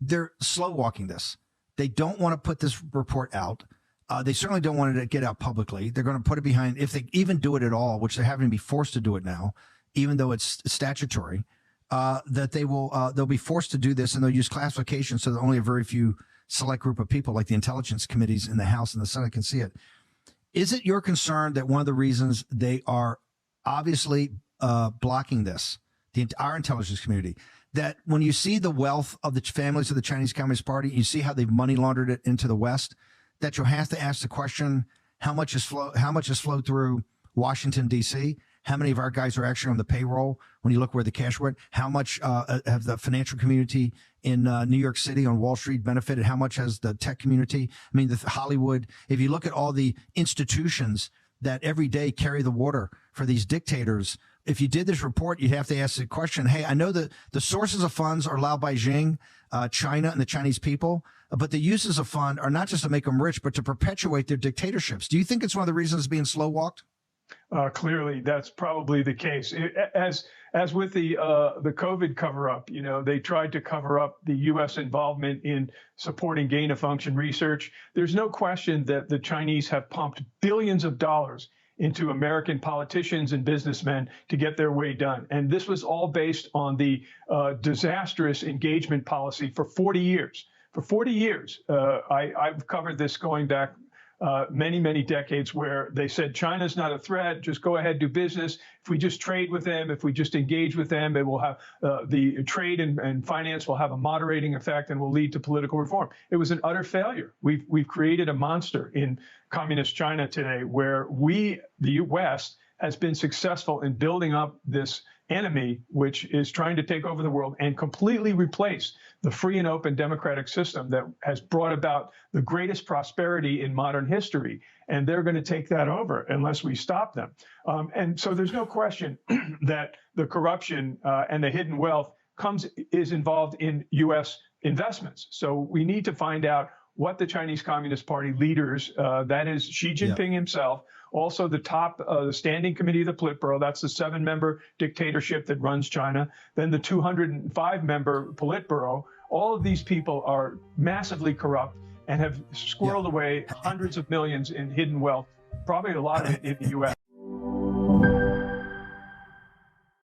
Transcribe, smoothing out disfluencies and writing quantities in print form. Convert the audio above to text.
they're slow walking this. They don't want to put this report out. They certainly don't want it to get out publicly. They're going to put it behind, if they even do it at all, which they're having to be forced to do it now, even though it's statutory, that they'll be forced to do this, and they'll use classification so that only a very few select group of people, like the intelligence committees in the House and the Senate, can see it. Is it your concern that one of the reasons they are obviously blocking this, our intelligence community, that when you see the wealth of the families of the Chinese Communist Party, you see how they've money laundered it into the West, that you'll have to ask the question, how much is flowed through Washington, D.C.? How many of our guys are actually on the payroll when you look where the cash went? How much have the financial community in New York City on Wall Street benefited? How much has the tech community? I mean, the Hollywood. If you look at all the institutions that every day carry the water for these dictators, if you did this report, you'd have to ask the question, hey, I know that the sources of funds are Lao Beijing, China, and the Chinese people, but the uses of fund are not just to make them rich, but to perpetuate their dictatorships. Do you think it's one of the reasons it's being slow walked? Clearly, that's probably the case. As with the COVID cover-up, they tried to cover up the U.S. involvement in supporting gain-of-function research. There's no question that the Chinese have pumped billions of dollars into American politicians and businessmen to get their way done. And this was all based on the disastrous engagement policy for 40 years. For 40 years, I've covered this going back many, many decades, where they said China's not a threat, just go ahead, do business. If we just trade with them, if we just engage with them, it will have the trade and finance will have a moderating effect and will lead to political reform. It was an utter failure. We've created a monster in communist China today, where the West, has been successful in building up this enemy, which is trying to take over the world and completely replace the free and open democratic system that has brought about the greatest prosperity in modern history. And they're going to take that over unless we stop them. And so there's no question that the corruption and the hidden wealth is involved in U.S. investments. So we need to find out what the Chinese Communist Party leaders, that is Xi Jinping himself, also the top standing committee of the Politburo, that's the 7-member dictatorship that runs China, then the 205-member Politburo. All of these people are massively corrupt and have squirreled away hundreds of millions in hidden wealth, probably a lot of it in the U.S.